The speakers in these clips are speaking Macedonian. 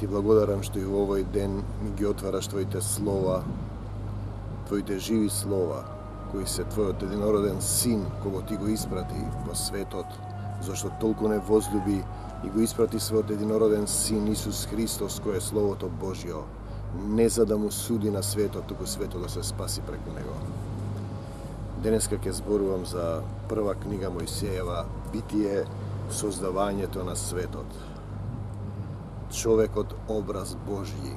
Ти благодарам што и во овој ден ми ги отвараш Твоите слова, Твоите живи слова, кои се Твојот единороден Син, кого Ти го испрати во светот, зашто толку не возлюби и го испрати својот единороден Син Исус Христос, кој е Словото Божјо, не за да му суди на светот, туку светот да се спаси преку него. Денеска ќе зборувам за прва книга Мојсеева, Битие, создавањето на светот. Човекот образ Божји.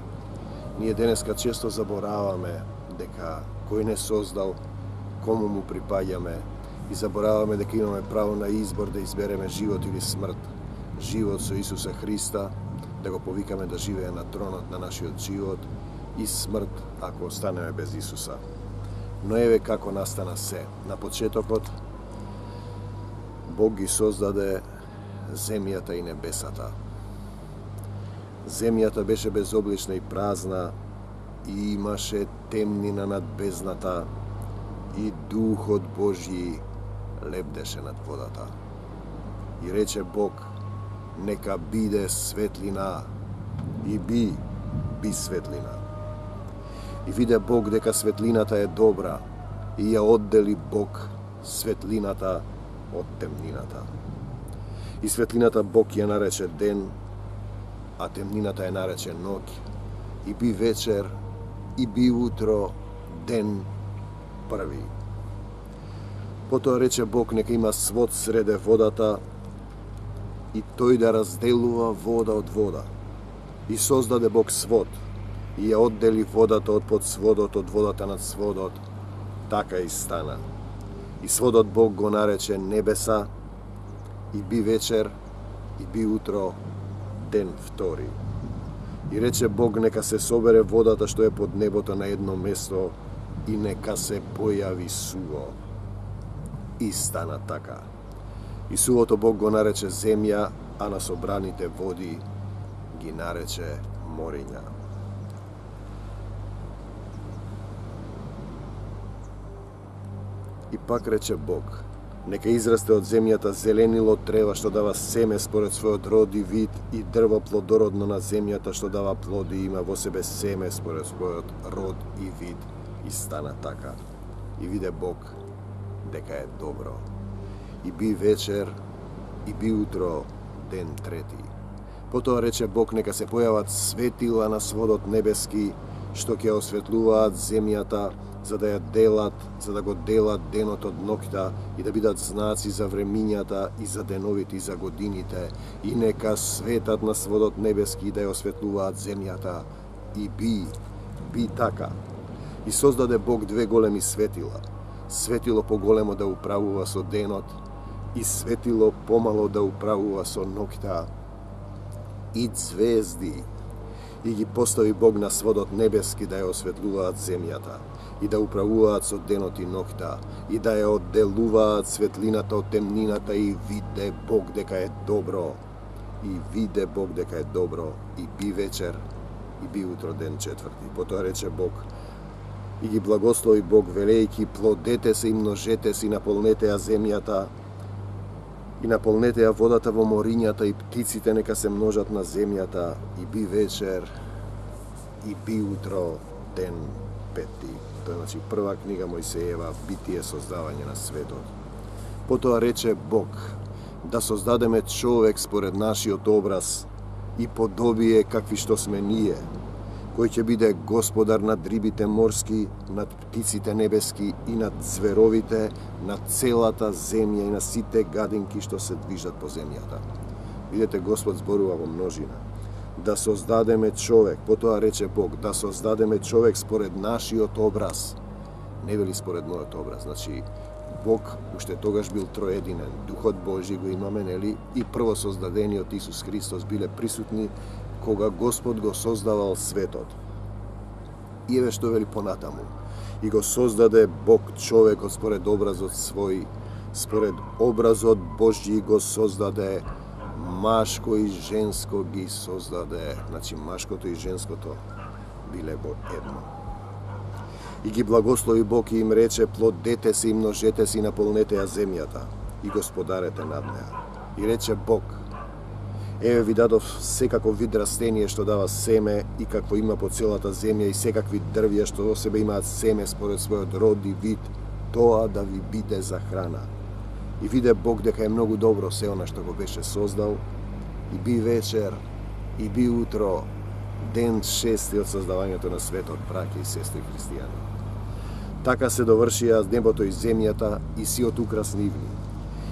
Ние денеска често забораваме дека кој не создал, кому му припаѓаме и забораваме дека имаме право на избор да избереме живот или смрт. Живот со Исуса Христа, да го повикаме да живее на тронот на нашиот живот, и смрт ако останеме без Исуса. Но еве како настана се. На почетокот Бог ги создаде земјата и небесата. Земјата беше безоблична и празна и имаше темнина над бездната и Духот Божји лебдеше над водата. И рече Бог, нека биде светлина, и би светлина. И виде Бог дека светлината е добра и ја оддели Бог светлината од темнината. И светлината Бог ја нарече ден, а темнината ја нарече ноќ. И би вечер, и би утро, ден први. Потоа рече Бог нека има свод среде водата и тој да разделува вода од вода. И создаде Бог свод и ја оддели водата од под сводот од водата над сводот. Така и стана. И сводот Бог го нарече небеса, и би вечер, и би утро, ден втори. И рече Бог нека се собере водата што е под небото на едно место и нека се појави суво. И стана така. И сувото Бог го нарече земја, а на собраните води ги нарече мориња. И пак рече Бог, нека израсте од земјата зеленило трева што дава семе според својот род и вид, и дрво плодородно на земјата што дава плоди и има во себе семе според својот род и вид. И стана така. И виде Бог дека е добро. И би вечер, и би утро, ден трети. Потоа рече Бог нека се појават светила на сводот небески, што ќе осветлуваат земјата, за да ја делат, за да го делат денот од ноќта и да бидат знаци за времињата и за деновите и за годините, и нека светат на сводот небески да ја осветлуваат земјата. И би така. И создаде Бог две големи светила. Светило поголемо да управува со денот и светило помало да управува со ноќта, и звезди. И ги постави Бог на сводот небески да ја осветлуваат земјата и да управуваат со денот и ноќта и да ја одделуваат светлината од темнината. И виде Бог дека е добро. И виде Бог дека е добро. И би вечер, и би утро, ден четврти. Потоа рече Бог и ги благослови Бог велејки, плодете се и множете се и наполнете ја земјата и наполнете ја водата во морињата и птиците нека се множат на земјата. И би вечер, и би утро, ден пети. Тоа значи прва книга Мојсеева, Битие, создавање на светот. Потоа рече Бог да создадеме човек според нашиот образ и подобие какви што сме ние, кој ќе биде господар над рибите морски, над птиците небески и над зверовите, над целата земја и на сите гадинки што се движат по земјата. Видете, Господ зборува во множина. Да создадеме човек, потоа рече Бог, да создадеме човек според нашиот образ. Не вели според мојот образ, значи Бог уште тогаш бил троединен. Духот Божји го имаме, нели? И прво создадениот Исус Христос биле присутни кога Господ го создавал светот. И еве што вели понатаму. И го создаде Бог човекот според образот свој, според образот Божји го создаде, машко и женско ги создаде. Значи машкото и женското биле во едно. И ги благослови Бог и им рече, плодете се и множете се и наполнете ја земјата и господарете над неа. И рече Бог, Еве ви дадов секаков вид растение што дава семе и какво има по целата земја и секакви дрвја што во себе имаат семе според својот род и вид, тоа да ви биде за храна. И виде Бог дека е многу добро се она што го беше создал, и би вечер, и би утро, ден 6 од создавањето на светот, браќа и сестри христијани. Така се довршија небото и земјата и сиот украс нивни.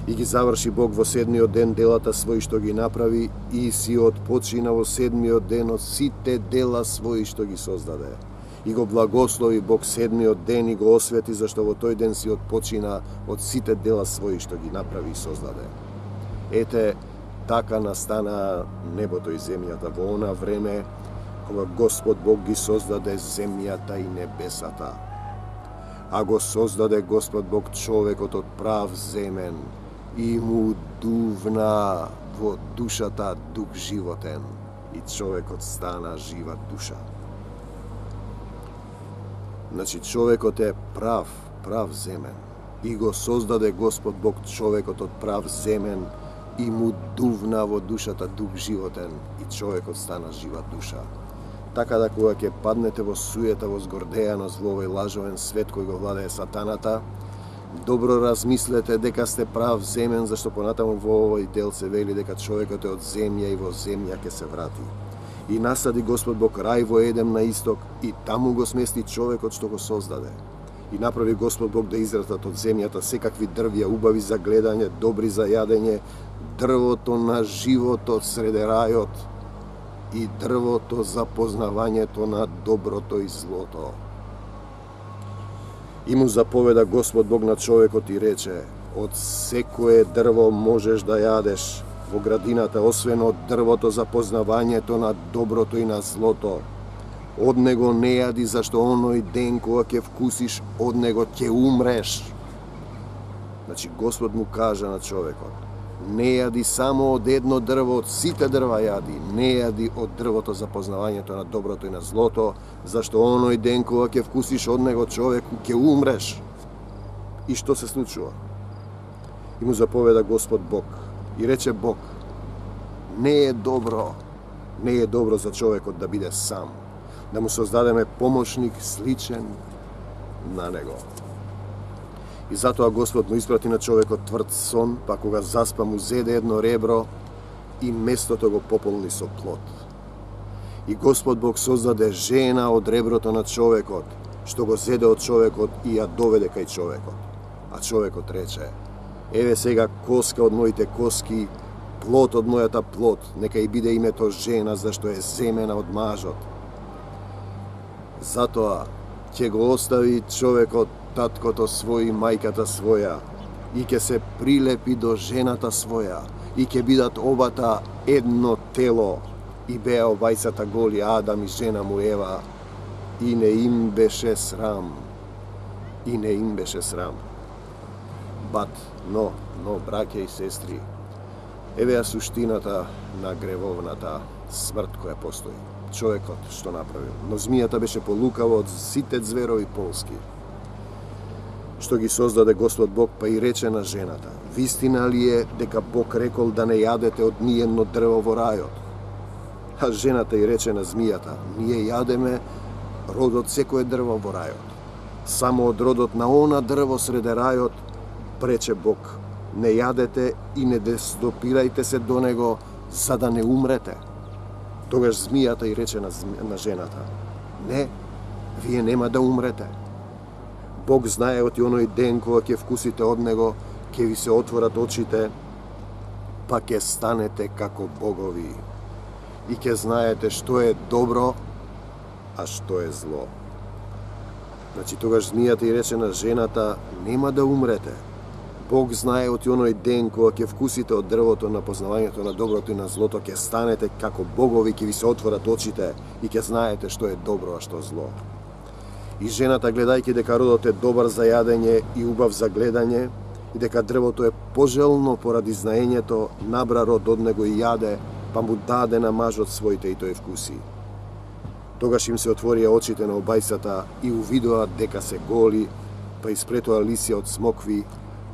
И ги заврши Бог во 7-миот ден делата своји што ги направи и си отпочина во 7-миот ден од сите дела своји што ги создаде. И го благослови Бог 7-миот ден и го освети зашто во тој ден си отпочина од сите дела своји што ги направи и создаде. Ете, така настана небото и земјата во она време кога Господ Бог ги создаде земјата и небесата. А го создаде Господ Бог човекот од прав земен и му дувна во душата дух животен и човекот стана жива душа. Значи човекот е прав земен и го создаде Господ Бог човекот од прав земен и му дувна во душата дух животен и човекот стана жива душа. Така да кога ќе паднете во суета, во згордејаност, во овој лажовен свет кој го владее сатаната, добро размислете дека сте прав земен, зашто понатаму во овој дел се вели дека човекот е од земја и во земја ќе се врати. И насади Господ Бог рај во Едем на исток и таму го смести човекот што го создаде. И направи Господ Бог да израстат од земјата секакви дрвја, убави за гледање, добри за јадење, дрвото на животот среде рајот и дрвото за познавањето на доброто и злото. И му заповеда Господ Бог на човекот и рече: од секое дрво можеш да јадеш во градината, освен од дрвото за познавањето на доброто и на злото. Од него не јади, зашто оној ден кога ќе вкусиш од него ќе умреш. Значи Господ му кажа на човекот: не јади само од едно дрво, од сите дрва јади, не јади од дрвото за познавањето на доброто и на злото, зашто оној ден кога ќе вкусиш од него човек ќе умреш. И што се случува? И му заповеда Господ Бог. И рече Бог: не е добро за човекот да биде сам, да му создадеме помошник сличен на него. И затоа Господ му испрати на човекот тврд сон, па кога заспа му зеде едно ребро и местото го пополни со плод. И Господ Бог создаде жена од реброто на човекот, што го зеде од човекот и ја доведе кај човекот. А човекот рече: еве сега коска од моите коски, плод од мојата плод, нека и биде името жена, зашто е земена од мажот. Затоа ќе го остави човекот таткото свој и мајката своја и ќе се прилепи до жената своја и ќе бидат обата едно тело. И беа обајцата голи, Адам и жена му Ева, и не им беше срам. Но, браќа и сестри, еве ја суштината на гревовната смрт која постои. Човекот што направил, но змијата беше полукава од сите зверови полски, што ги создаде Господ Бог, па и рече на жената: вистина ли е дека Бог рекол да не јадете од ниедно дрво во рајот? А жената и рече на змијата: ние јадеме родот секое дрво во рајот. Само од родот на она дрво среде рајот прече Бог: не јадете и не допирајте се до него, за да не умрете. Тогаш змијата и рече на жената: не, вие нема да умрете. Бог знае од оној ден кога ќе вкусите од него, ќе ви се отворат очите, па ќе станете како богови и ќе знаете што е добро, а што е зло. Значи тогаш змијата и рече на жената: нема да умрете. Бог знае од оној ден кога ќе вкусите од дрвото на познавањето на доброто и на злото, ќе станете како богови, ќе ви се отворат очите и ќе знаете што е добро, а што зло. И жената, гледајќи дека родот е добар за јадење и убав за гледање, и дека дрвото е пожелно поради знаењето, набра род од него и јаде, па му даде на мажот своите и тој вкуси. Тогаш им се отворија очите на обајцата и увидоа дека се голи, па испретоа лисја од смокви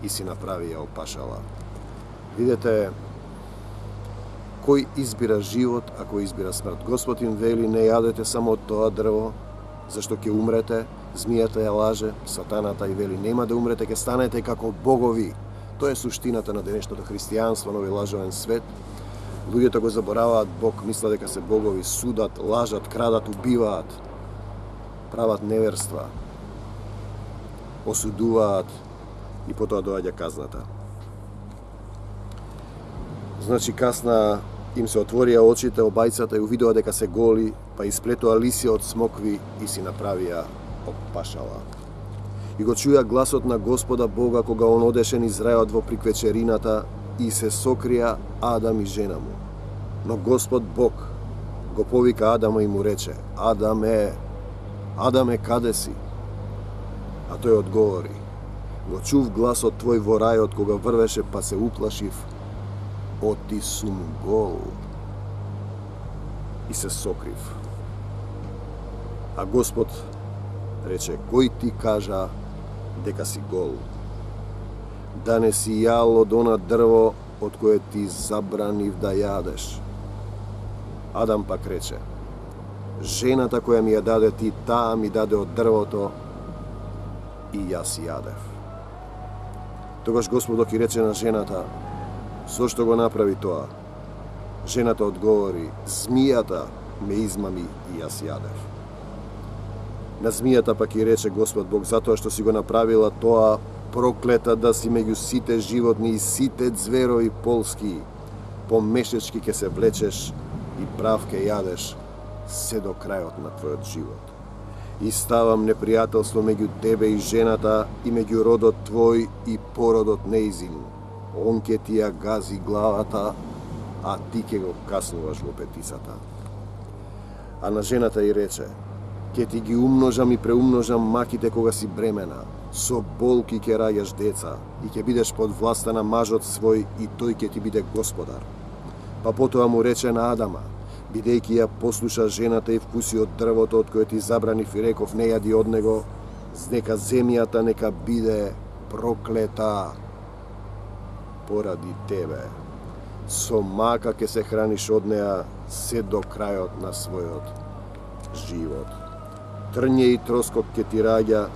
и си направија опашала. Видете, кој избира живот, а кој избира смрт. Господ им вели, не јадете само од тоа дрво, зашто ќе умрете. Змијата ја лаже, сатаната и вели, нема да умрете, ќе станете како богови. Тоа е суштината на денешното христијанство, на овој лажовен свет. Луѓето го забораваат Бог, мислат дека се богови, судат, лажат, крадат, убиваат, прават неверства, осудуваат и потоа доаѓа казната. Значи, касна им се отворија очите обајцата и увидоа дека се голи, па исплетоа лисија од смокви и си направија опашала. И го чуја гласот на Господа Бога кога он одеше низ рајот во приквечерината и се сокрија Адам и жена му. Но Господ Бог го повика Адама и му рече, Адаме, Адаме, каде си? А тој одговори, го чув гласот твој во рајот кога врвеше, па се уплашив, оти сум гол. И се сокрив. А Господ рече, кој ти кажа дека си гол? Да не си јал од она дрво од кое ти забранив да јадеш. Адам пак рече, жената која ми ја даде ти, таа ми даде од дрвото и јас јадев. Тогаш Господ ги рече на жената, зошто го направи тоа? Жената одговори, змијата ме измами и јас јадев. На змијата пак и рече Господ Бог, затоа што си го направила тоа, проклета да си меѓу сите животни и сите зверови полски, по мешечки ќе се влечеш и прав ќе јадеш се до крајот на твојот живот. И ставам непријателство меѓу тебе и жената и меѓу родот твој и породот неизин. Он ќе ти ја гази главата, а ти ќе го каснуваш во петицата. А на жената и рече, ќе ти ги умножам и преумножам маките кога си бремена, со болки ќе раѓаш деца и ќе бидеш под власта на мажот свој и тој ќе ти биде господар. Па потоа му рече на Адама, бидејќи ја послуша жената и вкуси од дрвото од кое ти забранив и реков не јади од него, нека земјата нека биде проклета поради тебе. Со мака ќе се храниш од неа се до крајот на својот живот. Трње и троскок ќе ти раѓа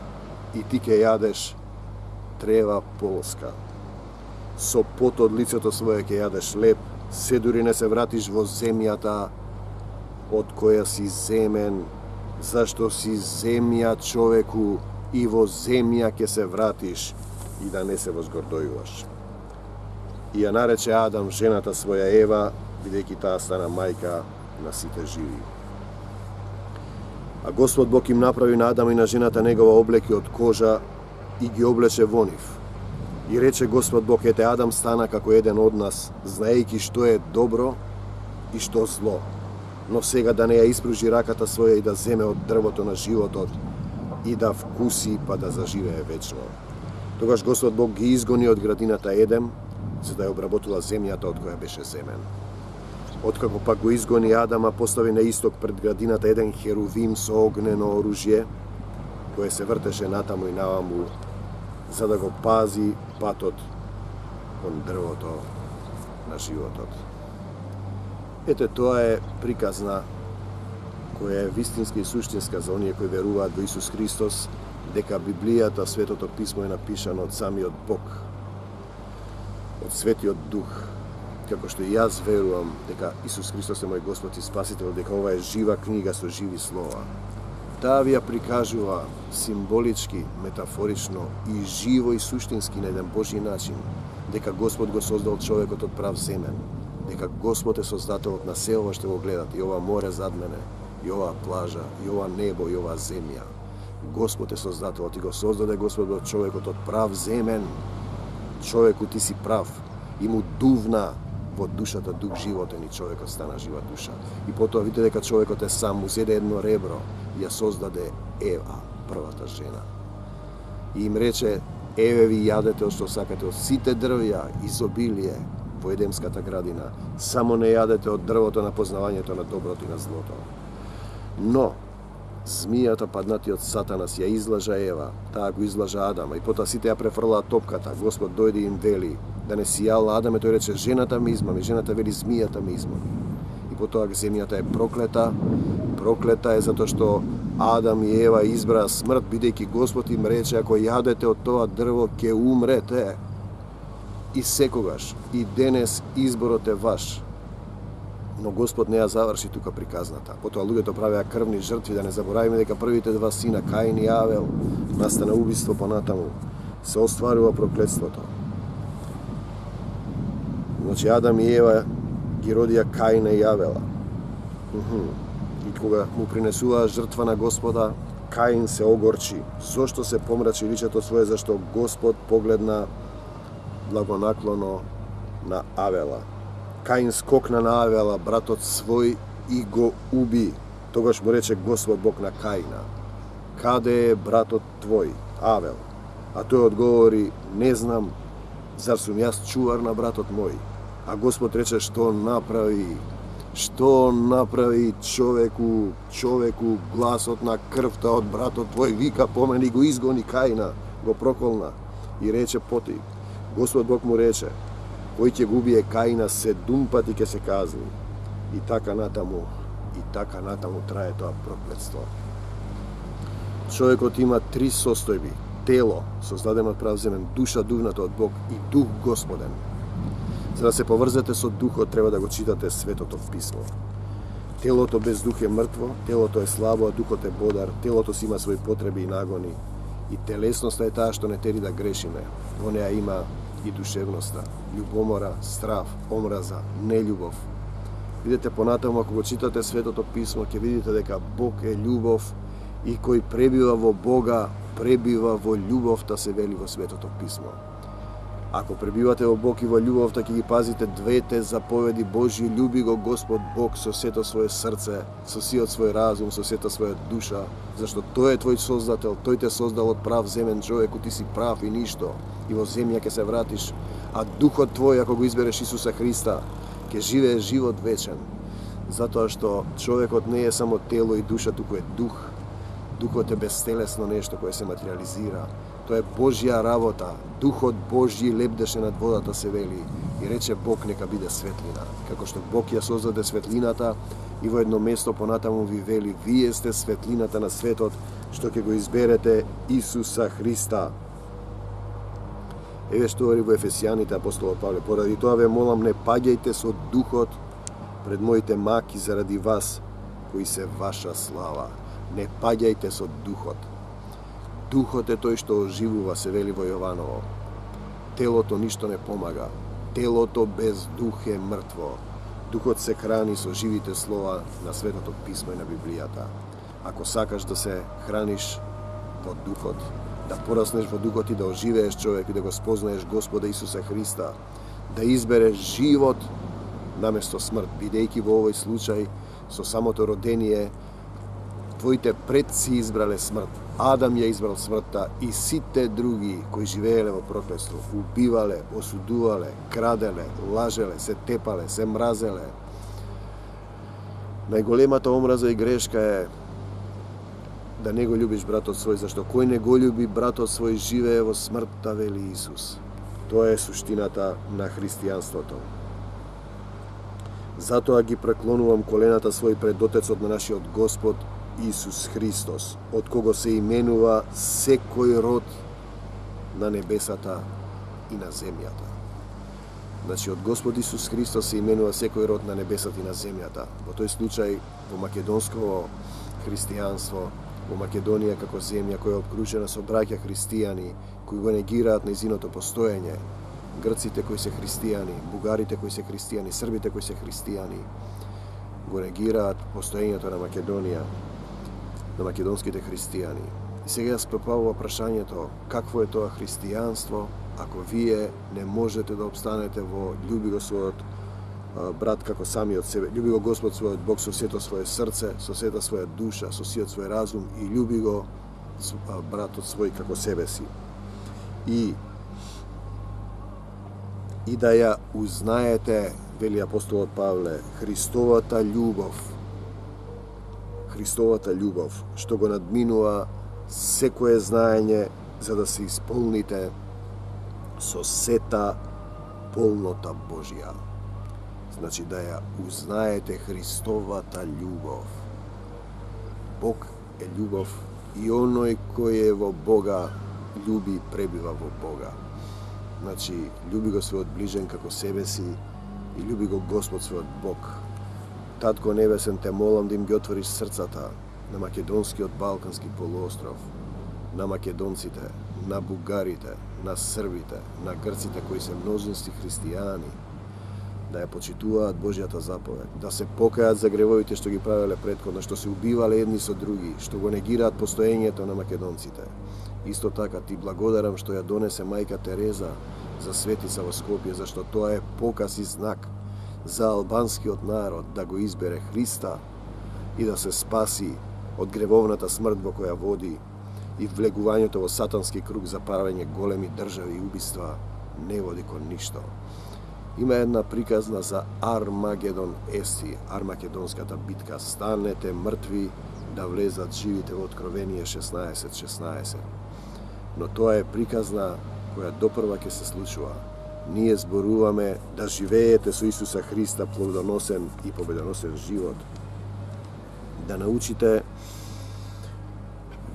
и ти ќе јадеш трева полска. Со пот од лицето свое ќе јадеш леп, се дури не се вратиш во земјата од која си земен, зашто си земја човеку и во земја ќе се вратиш и да не се возгордојуваш. И ја нарече Адам жената своја Ева, бидејќи таа стана мајка на сите живи. А Господ Бог им направи на Адам и на жената негова облеки од кожа и ги облече во нив. И рече Господ Бог, ете Адам стана како еден од нас, знаејќи што е добро и што зло. Но сега да не ја испружи раката своја и да земе од дрвото на животот и да вкуси па да заживее вечно. Тогаш Господ Бог ги изгони од градината Едем, за да ја обработила земјата од која беше земен. Откако пак го изгони Адама, постави на исток пред градината еден херувим со огнено оружје, кое се вртеше натаму и наваму, за да го пази патот кон дрвото на животот. Ете, тоа е приказна која е вистинска и суштинска за оние кои веруваат во Исус Христос, дека Библијата, Светото Писмо е напишано од самиот Бог, од Светиот Дух, како што и јас верувам дека Исус Христос е мој Господ и Спасител, дека ова е жива книга со живи слова. Таа ви ја прикажува символички, метафорично и живо и суштински на еден Божи начин, дека Господ го создал човекот од прав земен, дека Господ е создателот на се ова што го гледат, и ова море зад мене, и ова плажа, и ова небо, и ова земја. Господ е создателот и го создаде Господ човекот од прав земен. Човеку ти си прав, и му дувна во душата дух животен и човекот стана жива душа. И потоа видите дека човекот е сам, му зеде едно ребро и ја создаде Ева, првата жена. И им рече, еве ви јадете од што сакате од сите дрвја, изобилие во Едемската градина, само не јадете од дрвото на познавањето на доброто и на злото. Но, змијата паднати од Сатана ја излажа Ева, таа го излажа Адама, и потоа сите ја префрлаа топката. Господ дојде и им вели, да не сијал Адаме, тој рече жената ме измами, жената вели змијата ме измами. И потоа земјата е проклета, проклета е затоа што Адам и Ева избраа смрт, бидејќи Господ им рече ако јадете од тоа дрво ќе умрете. И секогаш, и денес изборот е ваш. Но Господ не ја заврши тука приказната. Потоа луѓето правеа крвни жртви, да не заборавиме дека првите два сина, Каин и Авел, настана убиство понатаму. Се остварува проклетството. Значи Адам и Ева ги родија Каина и Авела. И кога му принесуваа жртва на Господа, Каин се огорчи. Зошто се помрачи личето свое, зашто Господ погледна благонаклоно на Авела. Каин скокна на Авела, братот свој, и го уби. Тогаш му рече Господ Бог на Каина: каде е братот твој, Авел? А тој одговори: не знам, зар сум јас чувар на братот мој? А Господ рече: што направи? Што направи човеку гласот на крвта од братот твој? Вика, помени го, изгони Каина, го проколна. И рече потоа, Господ Бог му рече: кој ќе го убие Каина 7 пати ќе се казни. И така натаму трае тоа проклетство. Човекот има 3 состојби: тело, создадено од прав земен, душа, дувната од Бог, и дух Господен. За да се поврзете со духот, треба да го читате Светото Писмо. Телото без дух е мртво, телото е слабо, а духот е бодар, телото си има своји потреби и нагони. И телесноста е таа што не тери да грешиме. Во неа има и душевноста, љубомора, страв, омраза, нељубов. Видете понатаму, ако го читате Светото Писмо, ќе видите дека Бог е љубов и кој пребива во Бога, пребива во љубовта, се вели во Светото Писмо. Ако пребивате во Бог и во љубовта, ќе ги пазите двете заповеди Божји: љуби го Господ Бог со сето свое срце, со сиот свој разум, со сета своја душа, зашто тој е твој создател, тој те создал од прав земен човеку, ти си прав и ништо, и во земја ќе се вратиш, а духот твој, ако го избереш Исуса Христа, ќе живее живот вечен. Затоа што човекот не е само тело и душа, туку е дух. Духот е безтелесно нешто кое се материализира. Тоа е Божја работа. Духот Божји лебдеше над водата, се вели, и рече Бог нека биде светлина. Како што Бог ја создаде светлината, и во едно место понатаму ви вели: вие сте светлината на светот, што ќе го изберете Исуса Христа. Еве што говори во Ефесијаните апостолот Павле: поради тоа ве молам, не паѓајте со духот пред моите маки заради вас, кои се ваша слава. Не паѓајте со духот. Духот е тој што оживува, се вели во Јованово. Телото ништо не помага. Телото без дух е мртво. Духот се храни со живите слова на Светото Писмо и на Библијата. Ако сакаш да се храниш во духот, да пораснеш во духот и да оживееш човек и да го спознаеш Господа Исуса Христа, да избереш живот наместо смрт, бидејќи во овој случај со самото родение твоите предци избрале смрт. Адам ја избрал смртта и сите други кои живееле во проклетство, убивале, осудувале, краделе, лажеле, се тепале, се мразеле. Најголемата омраза и грешка е да не го љубиш братот свој, зашто кој не го љуби братот свој живее во смртта, вели Исус. Тоа е суштината на христијанството. Затоа ги преклонувам колената свој пред Отецот на нашиот Господ Исус Христос, од кого се именува секој род на небесата и на земјата. Значи, од Господ Исус Христос се именува секој род на небесата и на земјата. Во тој случај, во македонско христијанство, во Македонија како земја која е обкружена со браќа христијани, кои го негираат нејзиното постоење, грците кои се христијани, бугарите кои се христијани, србите кои се христијани, го негираат постоењето на Македонија, на македонските христијани. И сега јас пропавува прашањето: какво е тоа христијанство, ако вие не можете да обстанете во љуби го својот брат како самиот себе, љуби го Господ својот Бог со сето свое срце, со сета своја душа, со сиот свој разум, и љуби го братот свој како себе си. И да ја узнаете, вели апостолот Павле, Христовата љубов, што го надминува секое знаење, за да се исполните со сета полнота Божја. Значи да ја узнаете Христовата љубов. Бог е љубов и оној кој е во Бога љуби пребива во Бога. Значи, љуби го својот ближен како себе си и љуби го Господ својот Бог. Татко Небесен, те молам да им ги отвориш срцата на македонскиот Балкански полуостров, на македонците, на бугарите, на србите, на грците кои се мнозински христијани, да ја почитуваат Божјата заповед, да се покајат за гревовите што ги правеле претходно, што се убивале едни со други, што го негираат постоењето на македонците. Исто така ти благодарам што ја донесе мајка Тереза за светица во Скопје, зашто тоа е показ и знак за албанскиот народ да го избере Христа и да се спаси од гревовната смрт во која води и влегувањето во сатански круг за правење големи држави и убиства не води кон ништо. Има една приказна за Армагедон Ести, Армакедонската битка. Станете мртви да влезат живите во Откровение 16:16. Но тоа е приказна која допрва ќе се случува. Ние зборуваме да живеете со Исуса Христа плодоносен и победоносен живот. Да научите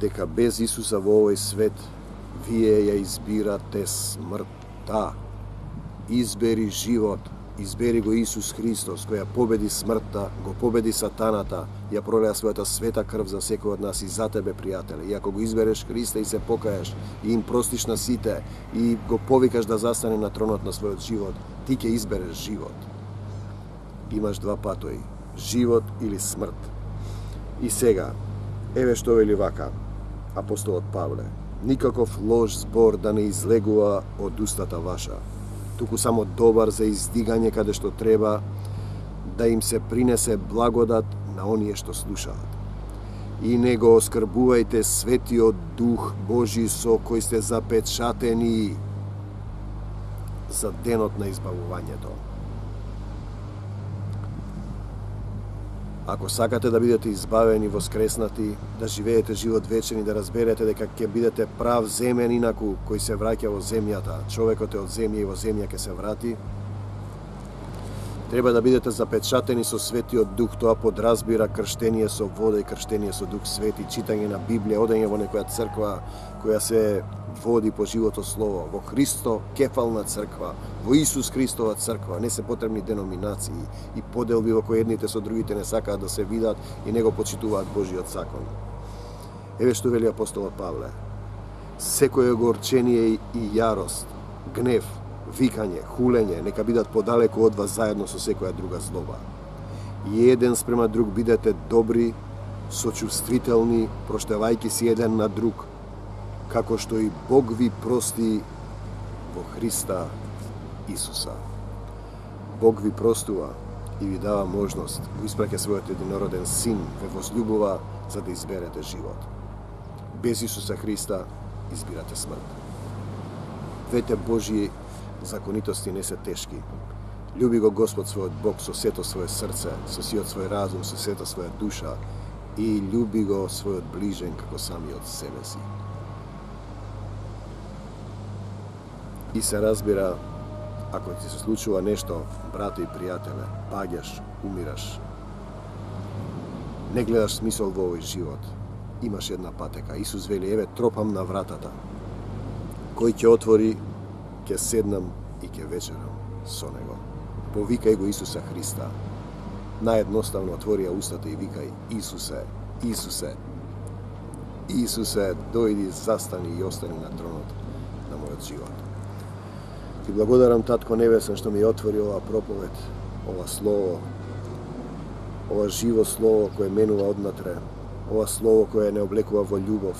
дека без Исуса во овој свет вие ја избирате смртта. Избери живот, избери го Исус Христос, која победи смртта, го победи сатаната, ја пролеа својата света крв за секој од нас и за тебе, пријателе. И ако го избереш Христа и се покаеш, и им простиш на сите, и го повикаш да застане на тронот на својот живот, ти ќе избереш живот. Имаш два патои, живот или смрт. И сега, еве што вели вака апостолот Павле: никаков лош збор да не излегува од устата ваша, туку само добар за издигање каде што треба, да им се принесе благодат на оние што слушаат. И не го оскрбувајте Светиот Дух Божи со кој сте запечатени за денот на избавувањето. Ако сакате да бидете избавени, воскреснати, да живеете живот вечен и да разберете дека ќе бидете прав земен инаку кој се враќа во земјата, човекот е од земја и во земја ќе се врати, треба да бидете запечатени со Светиот Дух. Тоа подразбира крштение со вода и крштение со Дух Свети, читање на Библија, одење во некоја црква која се води по живото слово, во Христо кефална црква, во Исус Христова црква. Не се потребни деноминации и поделби во кои едните со другите не сакаат да се видат и не го почитуваат Божиот закон. Еве што вели апостолот Павле: секој горчение и јарост, гнев, викање, хулење, нека бидат подалеку од вас заедно со секоја друга злоба. И еден спрема друг бидете добри, сочувствителни, проштевајки си еден на друг, како што и Бог ви прости во Христа Исуса. Бог ви простува и ви дава можност, го испраќа својот единороден син, ве возљубува за да изберете живот. Без Исуса Христа избирате смрт. Двете Божји законитости не се тешки. Љуби го Господ својот Бог со сето свое срце, со сиот свој разум, со сета своја душа и љуби го својот ближен како самиот себе си. И се разбира, ако ти се случува нешто, брате и пријателе, паѓаш, умираш, не гледаш смисол во овој живот, имаш една патека. Исус вели: еве тропам на вратата. Кој ќе отвори, ќе седнам и ќе вечерам со него. Повикај го Исуса Христа. Наедноставно отвори ја устата и викај: Исусе, Исусе, Исусе, дојди, застани и остани на тронот на мојот живот. Ти благодарам, Татко Небесен, што ми отвори ова проповед, ова слово, ова живо слово кое менува однатре, ова слово кое не облекува во љубов.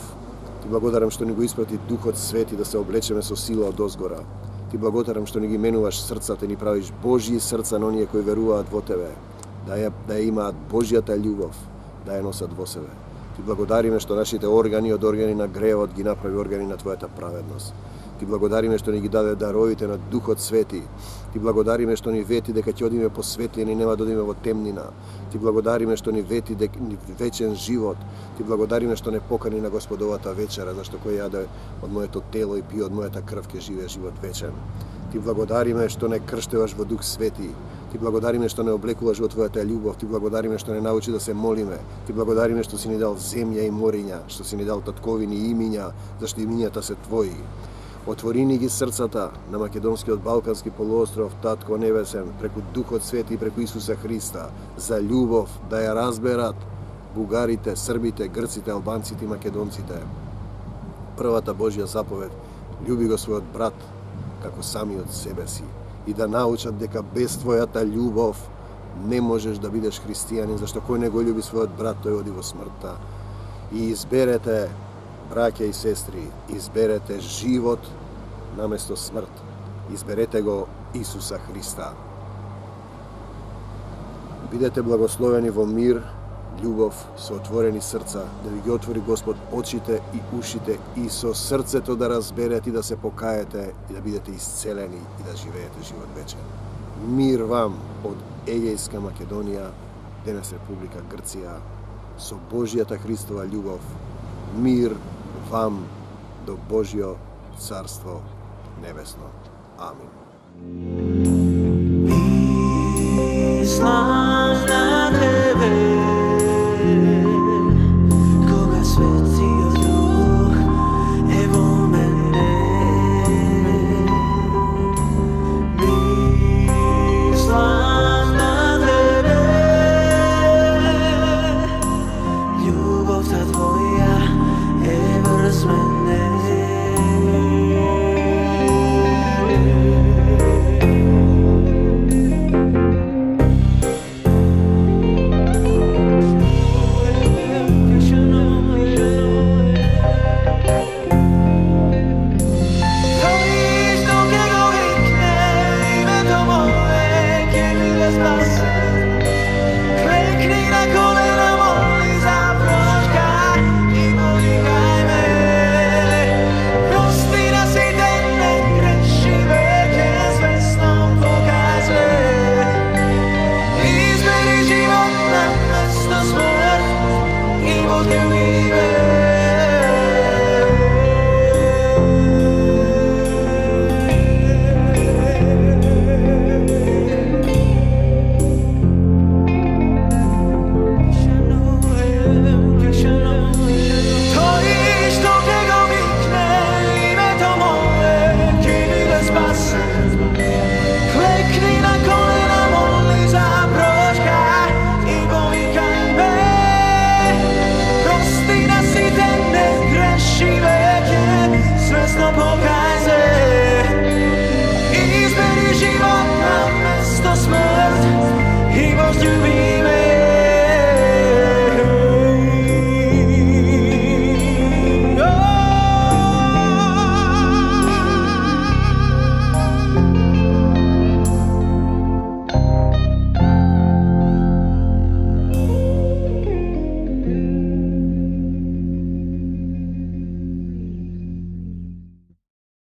Ти благодарам што ни го испрати Духот Свети да се облечеме со сила од озгора. Ти благодарам што ни ги менуваш срцата и ни правиш Божји срца на оние кои веруваат во Тебе, да ја имаат Божјата љубов, да ја носат во себе. Ти благодариме што нашите органи од органи на гревот ги направи органи на Твојата праведност. Ти благодариме што ни ги даде даровите на Духот Свети. Ти благодариме што ни вети дека ќе одиме по светлина и нема да одиме во темнина. Ти благодариме што ни вети дека ни вечен живот. Ти благодариме што не покани на Господовата вечера, зашто кој јаде од моето тело и пие од мојата крв ќе живее живот вечен. Ти благодариме што не крштеваш во Дух Свети. Ти благодариме што не облекуваш во Твојата љубов. Ти благодариме што не научи да се молиме. Ти благодариме што си ни дал земја и мориња, што си ни дал татковини и имиња, зашто имињата се Твои. Отвори ни ги срцата на македонскиот балкански полуостров, Татко Небесен, преку Духот Свети и преку Исуса Христа, за љубов да ја разберат бугарите, србите, грците, албанците и македонците. Првата Божја заповед, љуби го својот брат како самиот себе си, и да научат дека без Твојата љубов не можеш да бидеш христијанин, зашто кој не го љуби својот брат, тој оди во смртта. И изберете, браќа и сестри, изберете живот наместо смрт. Изберете го Исуса Христа. Бидете благословени во мир, љубов, со отворени срца, да ви ги отвори Господ очите и ушите и со срцето да разберете и да се покаете и да бидете исцелени и да живеете живот вечен. Мир вам од Егејска Македонија, денес Република Грција, со Божјата Христова љубов. Мир вам до Божјо Царство Небесно. Амин. Мислам на тебе, кога Светиот Дух е во мене. Мислам на тебе, љубовта Твоја е врз мене. He wants to be